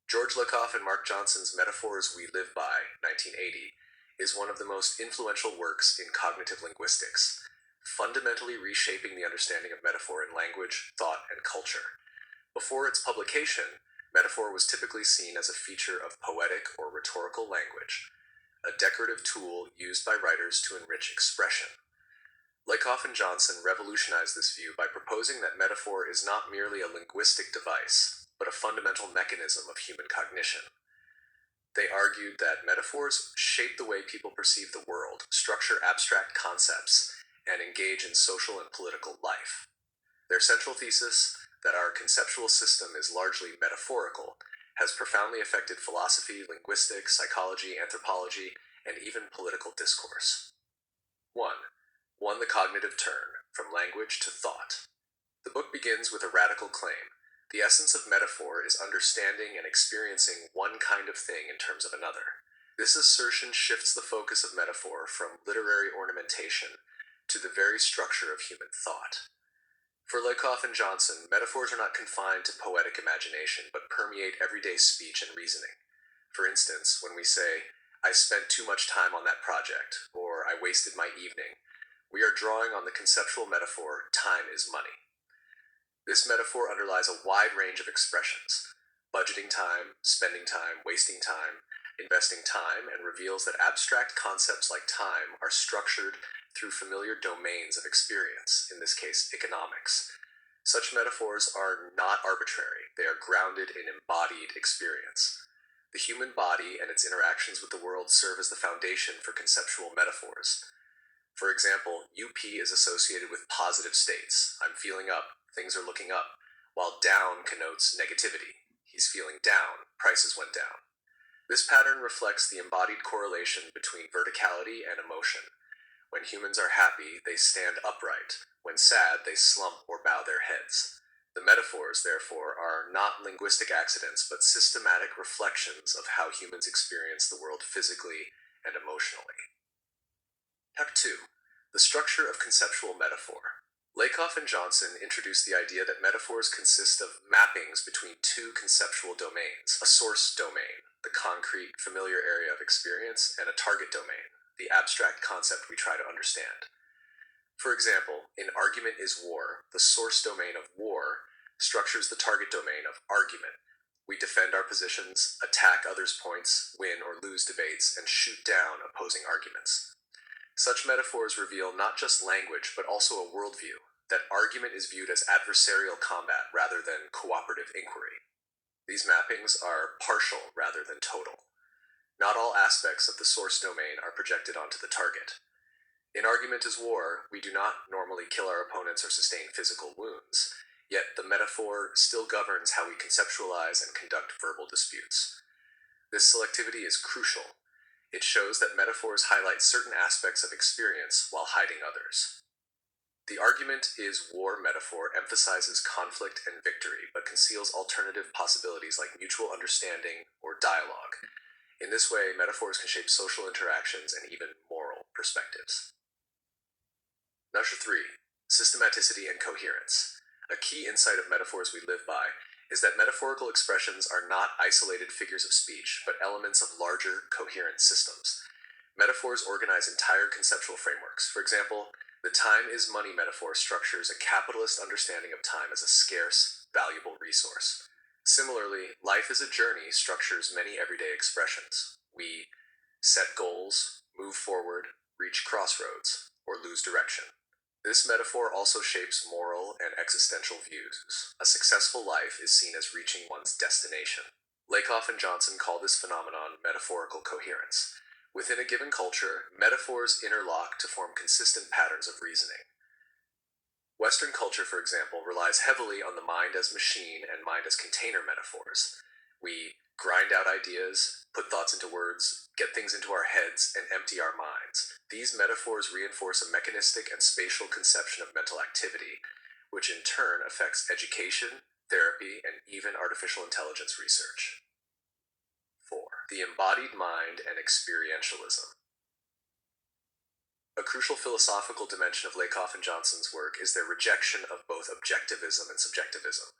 George Lakoff and Mark Johnson's Metaphors We Live By, 1980, is one of the most influential works in cognitive linguistics, fundamentally reshaping the understanding of metaphor in language, thought, and culture. Before its publication, metaphor was typically seen as a feature of poetic or rhetorical language, a decorative tool used by writers to enrich expression. Lakoff and Johnson revolutionized this view by proposing that metaphor is not merely a linguistic device, but a fundamental mechanism of human cognition. They argued that metaphors shape the way people perceive the world, structure abstract concepts, and engage in social and political life. Their central thesis, that our conceptual system is largely metaphorical, has profoundly affected philosophy, linguistics, psychology, anthropology, and even political discourse. 1. The cognitive turn, from language to thought. The book begins with a radical claim. The essence of metaphor is understanding and experiencing one kind of thing in terms of another. This assertion shifts the focus of metaphor from literary ornamentation to the very structure of human thought. For Lakoff and Johnson, metaphors are not confined to poetic imagination, but permeate everyday speech and reasoning. For instance, when we say, "I spent too much time on that project," or "I wasted my evening," we are drawing on the conceptual metaphor, time is money. This metaphor underlies a wide range of expressions, budgeting time, spending time, wasting time, investing time, and reveals that abstract concepts like time are structured through familiar domains of experience, in this case, economics. Such metaphors are not arbitrary, they are grounded in embodied experience. The human body and its interactions with the world serve as the foundation for conceptual metaphors. For example, UP is associated with positive states. I'm feeling up, things are looking up, while down connotes negativity. He's feeling down, prices went down. This pattern reflects the embodied correlation between verticality and emotion. When humans are happy, they stand upright. When sad, they slump or bow their heads. The metaphors, therefore, are not linguistic accidents, but systematic reflections of how humans experience the world physically and emotionally. 2. The structure of conceptual metaphor. Lakoff and Johnson introduced the idea that metaphors consist of mappings between two conceptual domains: a source domain, the concrete, familiar area of experience, and a target domain, the abstract concept we try to understand. For example, in Argument is War, the source domain of war structures the target domain of argument. We defend our positions, attack others' points, win or lose debates, and shoot down opposing arguments. Such metaphors reveal not just language, but also a worldview, that argument is viewed as adversarial combat rather than cooperative inquiry. These mappings are partial rather than total. Not all aspects of the source domain are projected onto the target. In Argument is War, we do not normally kill our opponents or sustain physical wounds, yet the metaphor still governs how we conceptualize and conduct verbal disputes. This selectivity is crucial. It shows that metaphors highlight certain aspects of experience while hiding others. The Argument is War metaphor emphasizes conflict and victory, but conceals alternative possibilities like mutual understanding or dialogue. In this way, metaphors can shape social interactions and even moral perspectives. 3. Systematicity and coherence. A key insight of Metaphors We Live By is that metaphorical expressions are not isolated figures of speech, but elements of larger, coherent systems. Metaphors organize entire conceptual frameworks. For example, the time is money metaphor structures a capitalist understanding of time as a scarce, valuable resource. Similarly, life is a journey structures many everyday expressions. We set goals, move forward, reach crossroads, or lose direction. This metaphor also shapes moral and existential views. A successful life is seen as reaching one's destination. Lakoff and Johnson call this phenomenon metaphorical coherence. Within a given culture, metaphors interlock to form consistent patterns of reasoning. Western culture, for example, relies heavily on the mind as machine and mind as container metaphors. We grind out ideas, put thoughts into words, get things into our heads, and empty our minds. These metaphors reinforce a mechanistic and spatial conception of mental activity, which in turn affects education, therapy, and even artificial intelligence research. 4. The embodied mind and experientialism. A crucial philosophical dimension of Lakoff and Johnson's work is their rejection of both objectivism and subjectivism.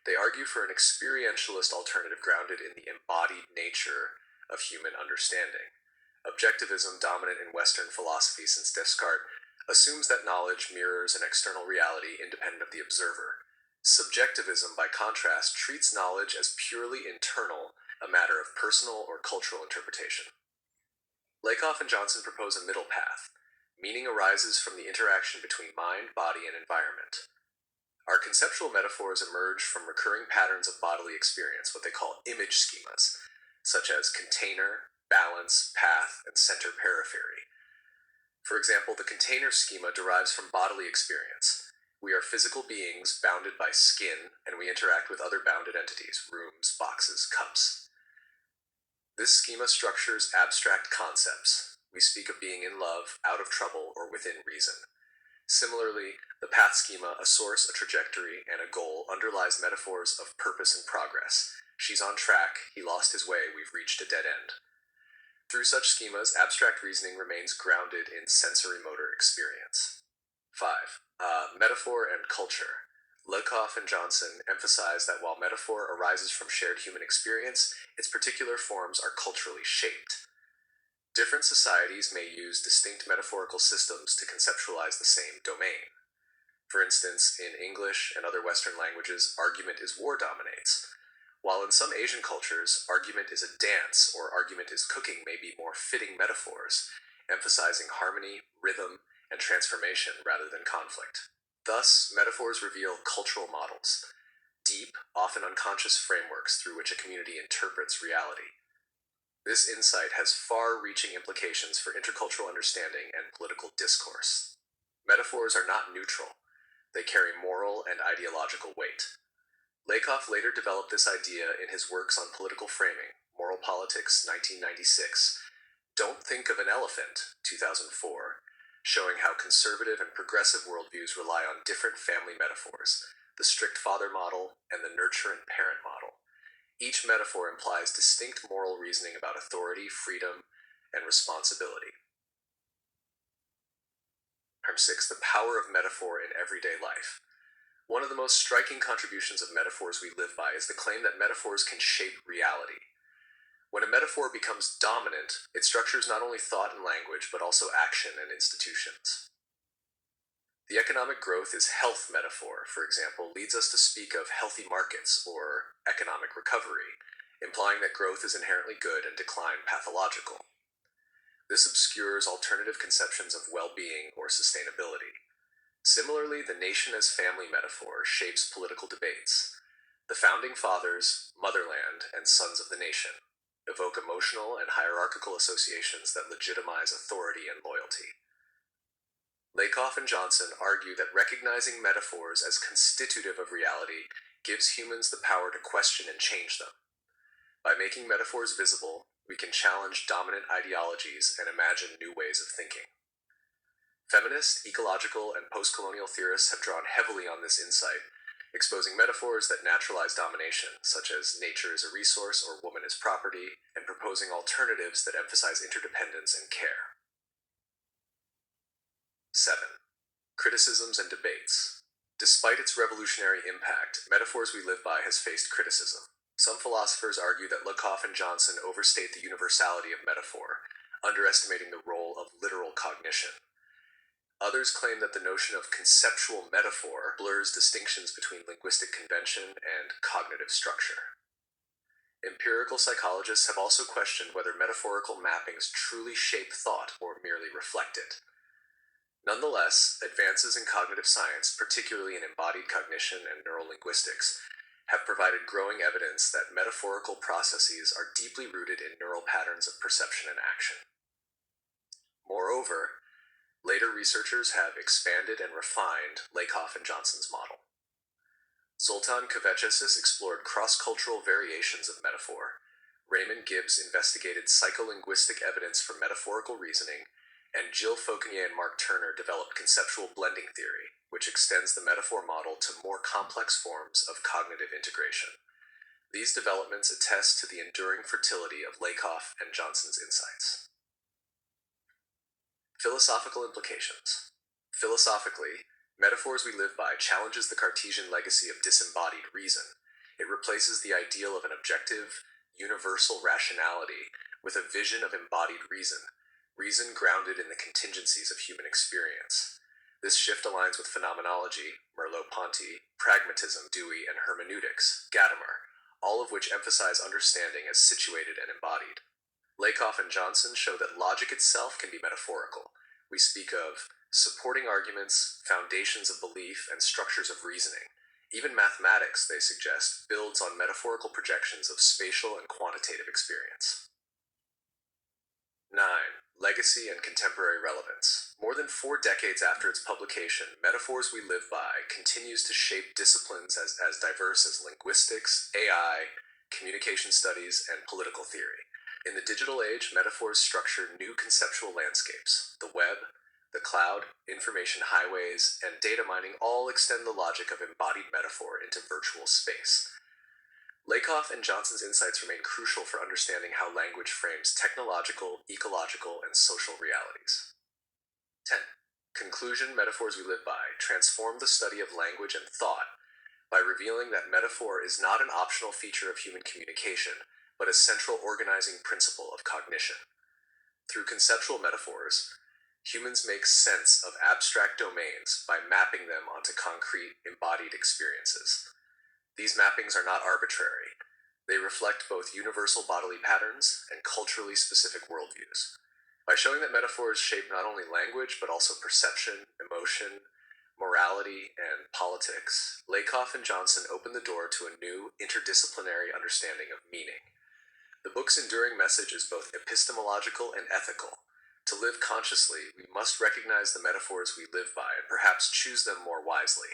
They argue for an experientialist alternative grounded in the embodied nature of human understanding. Objectivism, dominant in Western philosophy since Descartes, assumes that knowledge mirrors an external reality independent of the observer. Subjectivism, by contrast, treats knowledge as purely internal, a matter of personal or cultural interpretation. Lakoff and Johnson propose a middle path. Meaning arises from the interaction between mind, body, and environment. Our conceptual metaphors emerge from recurring patterns of bodily experience, what they call image schemas, such as container, balance, path, and center periphery. For example, the container schema derives from bodily experience. We are physical beings bounded by skin, and we interact with other bounded entities, rooms, boxes, cups. This schema structures abstract concepts. We speak of being in love, out of trouble, or within reason. Similarly, the path schema, a source, a trajectory, and a goal, underlies metaphors of purpose and progress. She's on track, he lost his way, we've reached a dead end. Through such schemas, abstract reasoning remains grounded in sensory-motor experience. 5. Metaphor and culture. Lakoff and Johnson emphasize that while metaphor arises from shared human experience, its particular forms are culturally shaped. Different societies may use distinct metaphorical systems to conceptualize the same domain. For instance, in English and other Western languages, argument is war dominates, while in some Asian cultures, argument is a dance or argument is cooking may be more fitting metaphors, emphasizing harmony, rhythm, and transformation rather than conflict. Thus, metaphors reveal cultural models, deep, often unconscious frameworks through which a community interprets reality. This insight has far-reaching implications for intercultural understanding and political discourse. Metaphors are not neutral. They carry moral and ideological weight. Lakoff later developed this idea in his works on political framing, Moral Politics, 1996, Don't Think of an Elephant, 2004, showing how conservative and progressive worldviews rely on different family metaphors, the strict father model and the nurturant parent model. Each metaphor implies distinct moral reasoning about authority, freedom, and responsibility. 6. The power of metaphor in everyday life. One of the most striking contributions of metaphors we live by is the claim that metaphors can shape reality. When a metaphor becomes dominant, it structures not only thought and language, but also action and institutions. The economic growth is health metaphor, for example, leads us to speak of healthy markets or economic recovery, implying that growth is inherently good and decline pathological. This obscures alternative conceptions of well-being or sustainability. Similarly, the nation as family metaphor shapes political debates. The founding fathers, motherland, and sons of the nation evoke emotional and hierarchical associations that legitimize authority and loyalty. Lakoff and Johnson argue that recognizing metaphors as constitutive of reality gives humans the power to question and change them. By making metaphors visible, we can challenge dominant ideologies and imagine new ways of thinking. Feminist, ecological, and post-colonial theorists have drawn heavily on this insight, exposing metaphors that naturalize domination, such as nature is a resource or woman is property, and proposing alternatives that emphasize interdependence and care. 7. Criticisms and debates. Despite its revolutionary impact, Metaphors We Live By has faced criticism. Some philosophers argue that Lakoff and Johnson overstate the universality of metaphor, underestimating the role of literal cognition. Others claim that the notion of conceptual metaphor blurs distinctions between linguistic convention and cognitive structure. Empirical psychologists have also questioned whether metaphorical mappings truly shape thought or merely reflect it. Nonetheless, advances in cognitive science, particularly in embodied cognition and neurolinguistics, have provided growing evidence that metaphorical processes are deeply rooted in neural patterns of perception and action. Moreover, later researchers have expanded and refined Lakoff and Johnson's model. Zoltan Kovacevic explored cross-cultural variations of metaphor. Raymond Gibbs investigated psycholinguistic evidence for metaphorical reasoning, and Jill Fauconnier and Mark Turner developed conceptual blending theory, which extends the metaphor model to more complex forms of cognitive integration. These developments attest to the enduring fertility of Lakoff and Johnson's insights. Philosophical implications. Philosophically, Metaphors We Live By challenges the Cartesian legacy of disembodied reason. It replaces the ideal of an objective, universal rationality with a vision of embodied reason, reason grounded in the contingencies of human experience. This shift aligns with phenomenology, Merleau-Ponty, pragmatism, Dewey, and hermeneutics, Gadamer, all of which emphasize understanding as situated and embodied. Lakoff and Johnson show that logic itself can be metaphorical. We speak of supporting arguments, foundations of belief, and structures of reasoning. Even mathematics, they suggest, builds on metaphorical projections of spatial and quantitative experience. 9. Legacy and contemporary relevance. More than 4 decades after its publication, Metaphors We Live By continues to shape disciplines as diverse as linguistics, AI, communication studies, and political theory. In the digital age, metaphors structure new conceptual landscapes. The web, the cloud, information highways, and data mining all extend the logic of embodied metaphor into virtual space. Lakoff and Johnson's insights remain crucial for understanding how language frames technological, ecological, and social realities. 10. Conclusion: Metaphors We Live By transform the study of language and thought by revealing that metaphor is not an optional feature of human communication, but a central organizing principle of cognition. Through conceptual metaphors, humans make sense of abstract domains by mapping them onto concrete, embodied experiences. These mappings are not arbitrary. They reflect both universal bodily patterns and culturally specific worldviews. By showing that metaphors shape not only language, but also perception, emotion, morality, and politics, Lakoff and Johnson open the door to a new, interdisciplinary understanding of meaning. The book's enduring message is both epistemological and ethical. To live consciously, we must recognize the metaphors we live by and perhaps choose them more wisely.